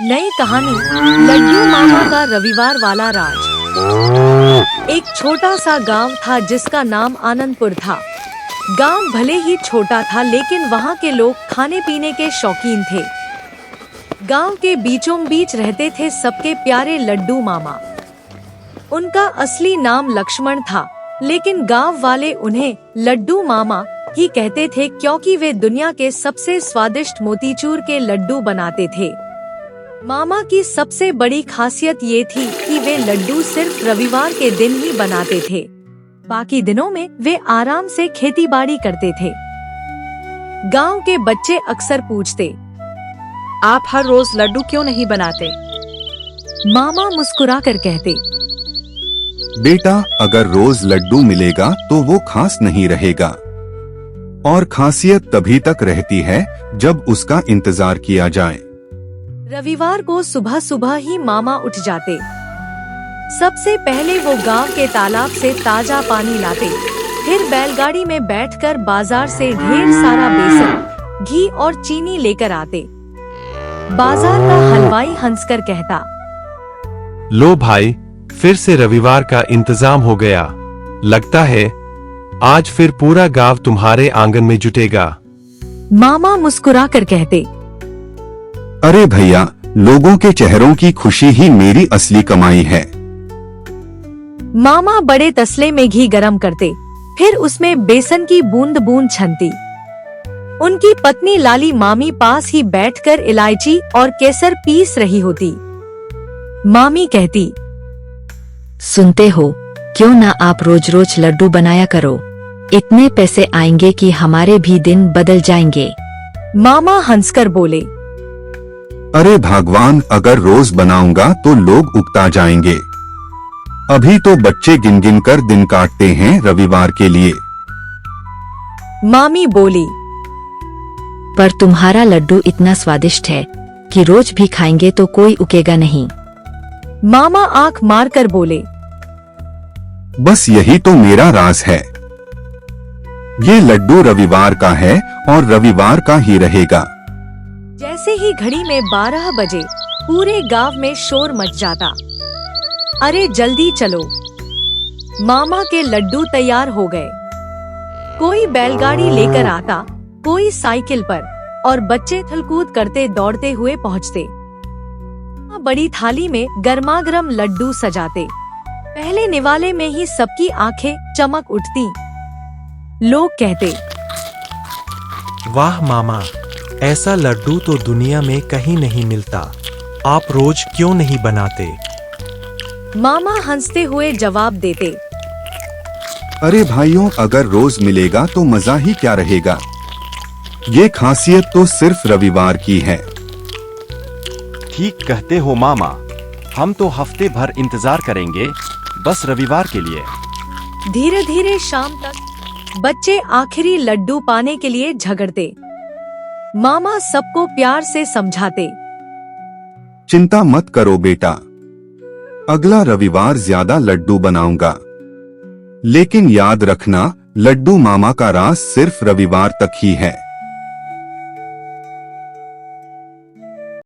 नई कहानी लड्डू मामा का रविवार वाला राज। एक छोटा सा गांव था जिसका नाम आनंदपुर था। गांव भले ही छोटा था लेकिन वहां के लोग खाने पीने के शौकीन थे। गांव के बीचों बीच रहते थे सबके प्यारे लड्डू मामा। उनका असली नाम लक्ष्मण था, लेकिन गांव वाले उन्हें लड्डू मामा ही कहते थे क्योंकि वे दुनिया के सबसे स्वादिष्ट मोतीचूर के लड्डू बनाते थे। मामा की सबसे बड़ी खासियत ये थी कि वे लड्डू सिर्फ रविवार के दिन ही बनाते थे। बाकी दिनों में वे आराम से खेतीबाड़ी करते थे। गांव के बच्चे अक्सर पूछते, आप हर रोज लड्डू क्यों नहीं बनाते? मामा मुस्कुराकर कहते, बेटा, अगर रोज लड्डू मिलेगा तो वो खास नहीं रहेगा, और खासियत तभी तक रहती है जब उसका इंतजार किया जाए। रविवार को सुबह सुबह ही मामा उठ जाते। सबसे पहले वो गांव के तालाब से ताजा पानी लाते, फिर बैलगाड़ी में बैठकर बाजार से ढेर सारा बेसन, घी और चीनी लेकर आते। बाजार का हलवाई हंसकर कहता, लो भाई, फिर से रविवार का इंतजाम हो गया। लगता है आज फिर पूरा गांव तुम्हारे आंगन में जुटेगा। मामा मुस्कुराकर कहते, अरे भैया, लोगों के चेहरों की खुशी ही मेरी असली कमाई है। मामा बड़े तसले में घी गरम करते, फिर उसमें बेसन की बूंद बूंद छनती। उनकी पत्नी लाली मामी पास ही बैठकर इलायची और केसर पीस रही होती। मामी कहती, सुनते हो, क्यों ना आप रोज रोज लड्डू बनाया करो, इतने पैसे आएंगे कि हमारे भी दिन बदल जाएंगे। मामा हंसकर बोले, अरे भगवान, अगर रोज बनाऊंगा तो लोग उकता जाएंगे। अभी तो बच्चे गिन गिन कर दिन काटते हैं रविवार के लिए। मामी बोली, पर तुम्हारा लड्डू इतना स्वादिष्ट है कि रोज भी खाएंगे तो कोई उकेगा नहीं। मामा आंख मारकर बोले, बस यही तो मेरा राज है। ये लड्डू रविवार का है और रविवार का ही रहेगा। जैसे ही घड़ी में 12 बजे पूरे गांव में शोर मच जाता। अरे जल्दी चलो, मामा के लड्डू तैयार हो गए। कोई बैलगाड़ी लेकर आता, कोई साइकिल पर, और बच्चे थलकूद करते दौड़ते हुए पहुंचते। बड़ी थाली में गर्मागर्म लड्डू सजाते। पहले निवाले में ही सबकी आंखें चमक उठती। लोग कहते, वाह मामा, ऐसा लड्डू तो दुनिया में कहीं नहीं मिलता। आप रोज क्यों नहीं बनाते? मामा हंसते हुए जवाब देते, अरे भाइयों, अगर रोज मिलेगा तो मजा ही क्या रहेगा। ये खासियत तो सिर्फ रविवार की है। ठीक कहते हो मामा, हम तो हफ्ते भर इंतजार करेंगे बस रविवार के लिए। धीरे धीरे शाम तक बच्चे आखिरी लड्डू पाने के लिए झगड़ते। मामा सबको प्यार से समझाते, चिंता मत करो बेटा, अगला रविवार ज्यादा लड्डू बनाऊंगा। लेकिन याद रखना, लड्डू मामा का राज सिर्फ रविवार तक ही है।